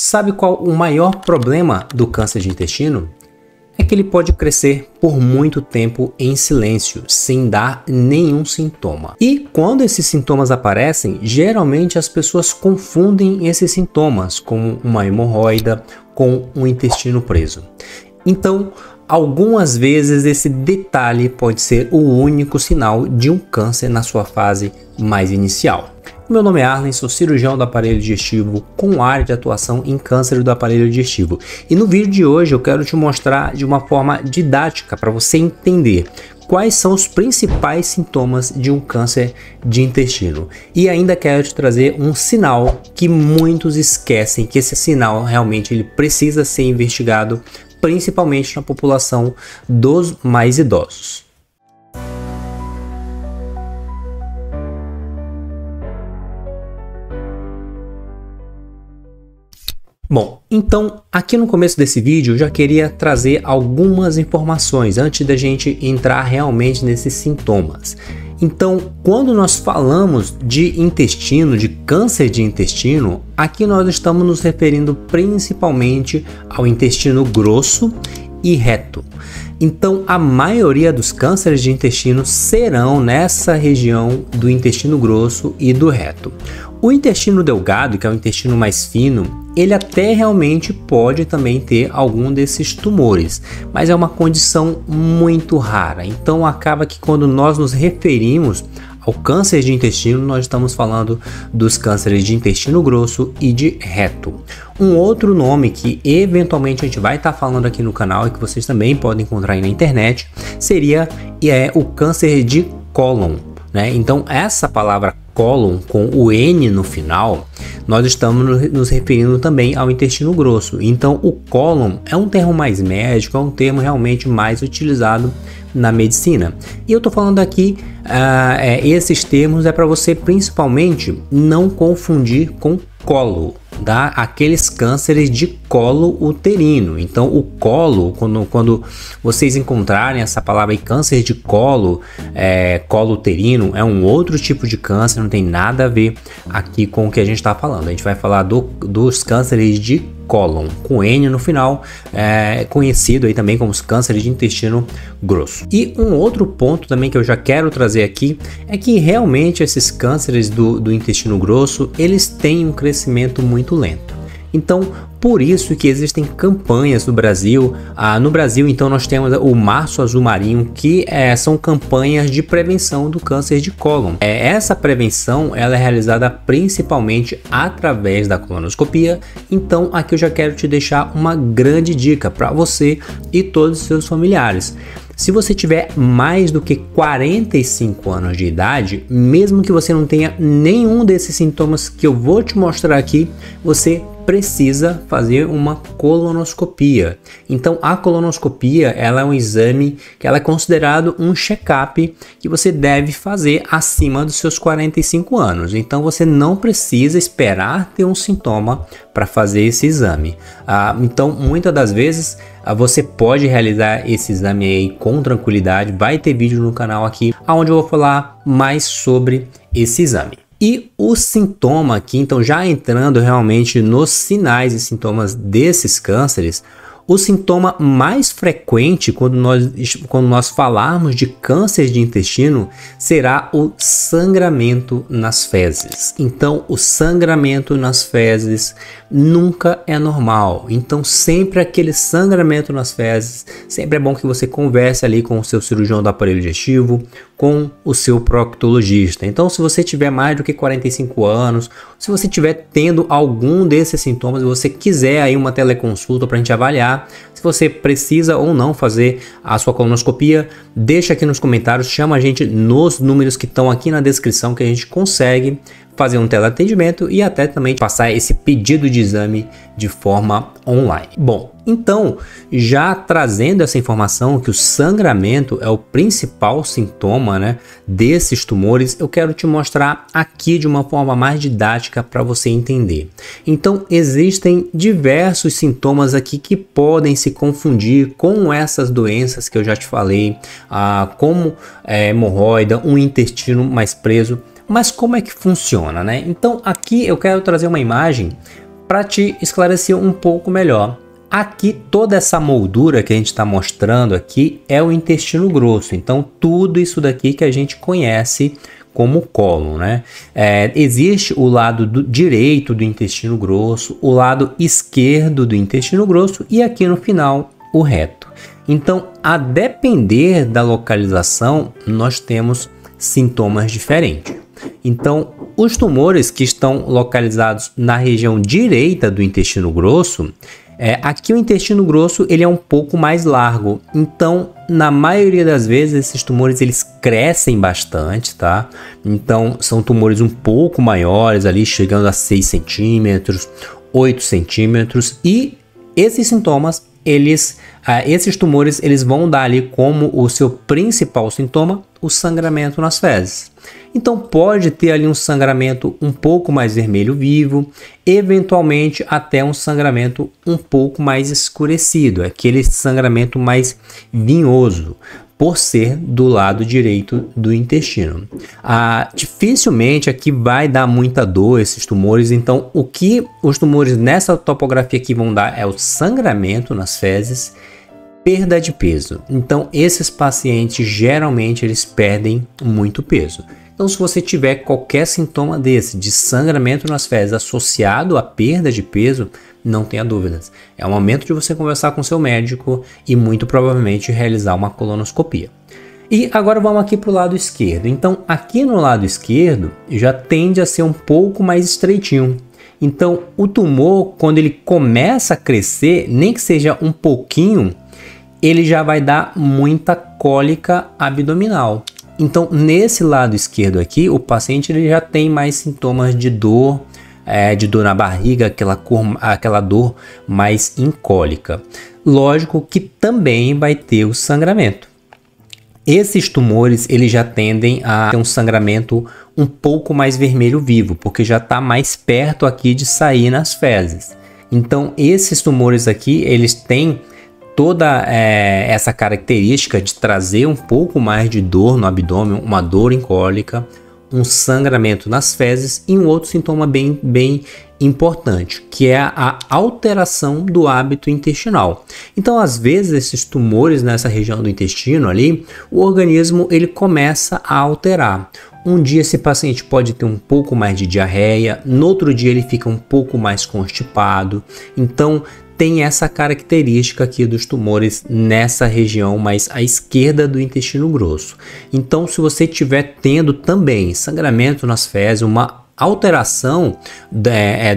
Sabe qual o maior problema do câncer de intestino? É que ele pode crescer por muito tempo em silêncio, sem dar nenhum sintoma. E quando esses sintomas aparecem, geralmente as pessoas confundem esses sintomas com uma hemorroida, com um intestino preso. Então, algumas vezes esse detalhe pode ser o único sinal de um câncer na sua fase mais inicial. Meu nome é Arlen, sou cirurgião do aparelho digestivo com área de atuação em câncer do aparelho digestivo. E no vídeo de hoje eu quero te mostrar de uma forma didática para você entender quais são os principais sintomas de um câncer de intestino. E ainda quero te trazer um sinal que muitos esquecem, que esse sinal realmente ele precisa ser investigado, principalmente na população dos mais idosos. Bom, então aqui no começo desse vídeo eu já queria trazer algumas informações antes da gente entrar realmente nesses sintomas. Então, quando nós falamos de intestino, de câncer de intestino, aqui nós estamos nos referindo principalmente ao intestino grosso e reto. Então, a maioria dos cânceres de intestino serão nessa região do intestino grosso e do reto. O intestino delgado, que é o intestino mais fino, ele até realmente pode também ter algum desses tumores, mas é uma condição muito rara. Então acaba que quando nós nos referimos ao câncer de intestino, nós estamos falando dos cânceres de intestino grosso e de reto. Um outro nome que eventualmente a gente vai estar falando aqui no canal e que vocês também podem encontrar aí na internet, seria o câncer de cólon, né? Então essa palavra cólon com o N no final, nós estamos nos referindo também ao intestino grosso. Então o cólon é um termo mais médico, é um termo realmente mais utilizado na medicina. E eu estou falando aqui, esses termos é para você principalmente não confundir com colo, tá? Aqueles cânceres de colo uterino. Então o colo, quando vocês encontrarem essa palavra aí, câncer de colo, colo uterino, é um outro tipo de câncer, não tem nada a ver aqui com o que a gente está falando. A gente vai falar dos cânceres de cólon, com N no final, conhecido aí também como os cânceres de intestino grosso. E um outro ponto também que eu já quero trazer aqui é que realmente esses cânceres do intestino grosso, eles têm um crescimento muito lento. Então, por isso que existem campanhas no Brasil. No Brasil, então, nós temos o Março Azul Marinho, que são campanhas de prevenção do câncer de cólon. Essa prevenção ela é realizada principalmente através da colonoscopia. Então, aqui eu já quero te deixar uma grande dica para você e todos os seus familiares. Se você tiver mais do que 45 anos de idade, mesmo que você não tenha nenhum desses sintomas que eu vou te mostrar aqui, você precisa fazer uma colonoscopia. Então a colonoscopia ela é um exame que ela é considerado um check-up que você deve fazer acima dos seus 45 anos. Então você não precisa esperar ter um sintoma para fazer esse exame. Então muitas das vezes você pode realizar esse exame aí com tranquilidade. Vai ter vídeo no canal aqui onde eu vou falar mais sobre esse exame. E o sintoma aqui, então já entrando realmente nos sinais e sintomas desses cânceres, o sintoma mais frequente quando nós falarmos de câncer de intestino será o sangramento nas fezes. Então, o sangramento nas fezes nunca é normal. Então, sempre aquele sangramento nas fezes, sempre é bom que você converse ali com o seu cirurgião do aparelho digestivo, com o seu proctologista. Então, se você tiver mais do que 45 anos, se você estiver tendo algum desses sintomas e você quiser aí uma teleconsulta para a gente avaliar se você precisa ou não fazer a sua colonoscopia, deixa aqui nos comentários, chama a gente nos números que estão aqui na descrição que a gente consegue fazer um teleatendimento e até também passar esse pedido de exame de forma online. Bom, então, já trazendo essa informação que o sangramento é o principal sintoma, né, desses tumores, eu quero te mostrar aqui de uma forma mais didática para você entender. Então, existem diversos sintomas aqui que podem se confundir com essas doenças que eu já te falei, como hemorroida, um intestino mais preso. Mas como é que funciona, né? Então aqui eu quero trazer uma imagem para te esclarecer um pouco melhor, aqui toda essa moldura que a gente está mostrando aqui é o intestino grosso. Então tudo isso daqui que a gente conhece como cólon, né? Existe o lado direito do intestino grosso, o lado esquerdo do intestino grosso e aqui no final o reto. Então, a depender da localização, nós temos sintomas diferentes. Então, os tumores que estão localizados na região direita do intestino grosso, aqui o intestino grosso ele é um pouco mais largo. Então, na maioria das vezes, esses tumores eles crescem bastante, tá? Então, são tumores um pouco maiores, ali chegando a 6 centímetros, 8 centímetros. E esses sintomas, esses tumores, eles vão dar ali como o seu principal sintoma, o sangramento nas fezes. Então pode ter ali um sangramento um pouco mais vermelho vivo, eventualmente até um sangramento um pouco mais escurecido, aquele sangramento mais vinhoso, por ser do lado direito do intestino. Dificilmente aqui vai dar muita dor esses tumores, então o que os tumores nessa topografia aqui vão dar é o sangramento nas fezes, perda de peso. Então esses pacientes geralmente eles perdem muito peso. Então se você tiver qualquer sintoma desse de sangramento nas fezes associado à perda de peso, não tenha dúvidas. É o momento de você conversar com seu médico e muito provavelmente realizar uma colonoscopia. E agora vamos aqui para o lado esquerdo. Então aqui no lado esquerdo já tende a ser um pouco mais estreitinho. Então o tumor, quando ele começa a crescer, nem que seja um pouquinho, ele já vai dar muita cólica abdominal. Então nesse lado esquerdo aqui, o paciente ele já tem mais sintomas de dor na barriga, aquela dor mais incólica. Lógico que também vai ter o sangramento. Esses tumores eles já tendem a ter um sangramento um pouco mais vermelho vivo, porque já está mais perto aqui de sair nas fezes. Então esses tumores aqui eles têm toda essa característica de trazer um pouco mais de dor no abdômen, uma dor incólica, um sangramento nas fezes e um outro sintoma bem importante, que é a alteração do hábito intestinal. Então, às vezes, esses tumores nessa região do intestino ali, o organismo ele começa a alterar. Um dia esse paciente pode ter um pouco mais de diarreia, no outro dia ele fica um pouco mais constipado. Então, tem essa característica aqui dos tumores nessa região mais à esquerda do intestino grosso. Então, se você estiver tendo também sangramento nas fezes, uma alteração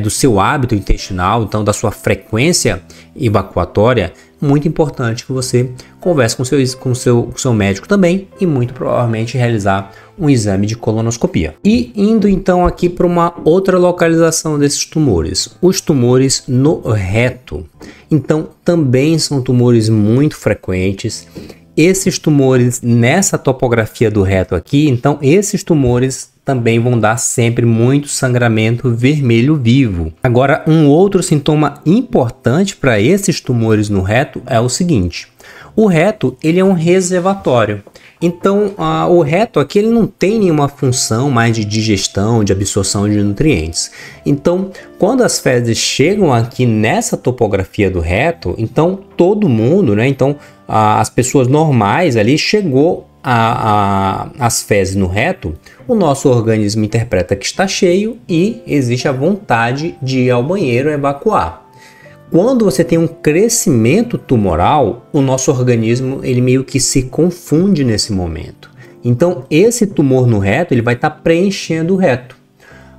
do seu hábito intestinal, então da sua frequência evacuatória, muito importante que você converse com seu médico também e muito provavelmente realizar um exame de colonoscopia. E indo então aqui para uma outra localização desses tumores, os tumores no reto. Então também são tumores muito frequentes. Esses tumores nessa topografia do reto aqui, então esses tumores também vão dar sempre muito sangramento vermelho vivo. Agora, um outro sintoma importante para esses tumores no reto é o seguinte: o reto ele é um reservatório. Então, o reto aqui ele não tem nenhuma função mais de digestão, de absorção de nutrientes. Então, quando as fezes chegam aqui nessa topografia do reto, então todo mundo, né? Então, as pessoas normais ali chegou as fezes no reto, o nosso organismo interpreta que está cheio e existe a vontade de ir ao banheiro e evacuar. Quando você tem um crescimento tumoral, o nosso organismo ele meio que se confunde nesse momento. Então esse tumor no reto ele vai estar preenchendo o reto.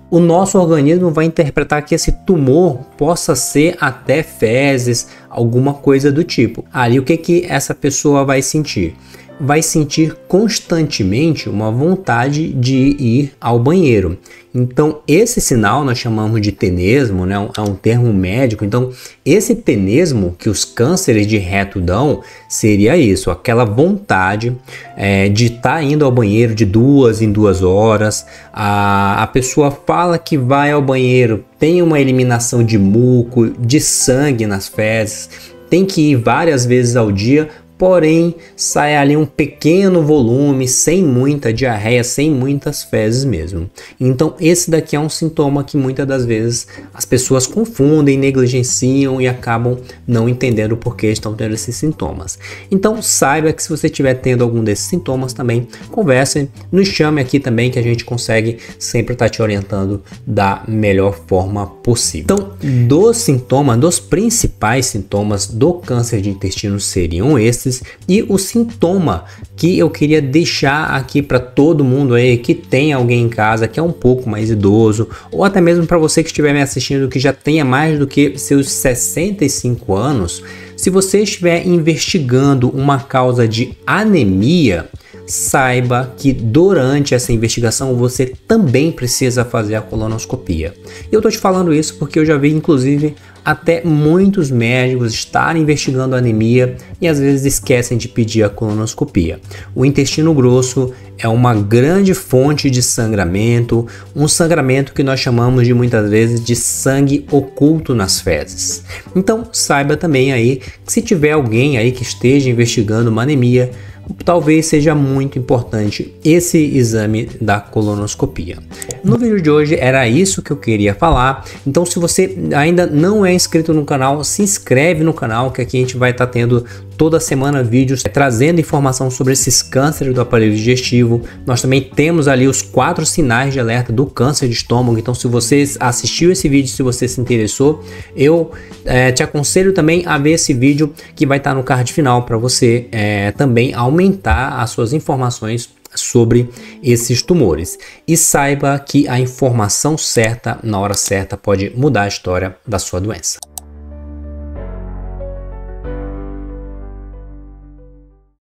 O nosso organismo vai interpretar que esse tumor possa ser até fezes, alguma coisa do tipo. Ali o que essa pessoa vai sentir? Vai sentir constantemente uma vontade de ir ao banheiro. Então esse sinal nós chamamos de tenesmo, né? É um termo médico. Então esse tenesmo que os cânceres de reto dão seria isso, aquela vontade de estar indo ao banheiro de 2 em 2 horas. A pessoa fala que vai ao banheiro, tem uma eliminação de muco, de sangue nas fezes, tem que ir várias vezes ao dia porém sai ali um pequeno volume, sem muita diarreia, sem muitas fezes mesmo. Então esse daqui é um sintoma que muitas das vezes as pessoas confundem, negligenciam e acabam não entendendo por que estão tendo esses sintomas. Então saiba que se você estiver tendo algum desses sintomas também, converse, nos chame aqui também que a gente consegue sempre estar te orientando da melhor forma possível. Então dos principais sintomas do câncer de intestino seriam esses. E o sintoma que eu queria deixar aqui para todo mundo aí que tem alguém em casa que é um pouco mais idoso, ou até mesmo para você que estiver me assistindo que já tenha mais do que seus 65 anos, se você estiver investigando uma causa de anemia, saiba que durante essa investigação você também precisa fazer a colonoscopia. E eu tô te falando isso porque eu já vi inclusive até muitos médicos estarem investigando anemia e às vezes esquecem de pedir a colonoscopia. O intestino grosso é uma grande fonte de sangramento, um sangramento que nós chamamos de muitas vezes de sangue oculto nas fezes. Então saiba também aí que se tiver alguém aí que esteja investigando uma anemia, talvez seja muito importante esse exame da colonoscopia. No vídeo de hoje era isso que eu queria falar, então se você ainda não é inscrito no canal, se inscreve no canal que aqui a gente vai estar tendo toda semana vídeos trazendo informação sobre esses cânceres do aparelho digestivo. Nós também temos ali os 4 sinais de alerta do câncer de estômago, então se você assistiu esse vídeo, se você se interessou, eu te aconselho também a ver esse vídeo que vai estar no card final para você também aumentar as suas informações sobre esses tumores. E saiba que a informação certa na hora certa pode mudar a história da sua doença.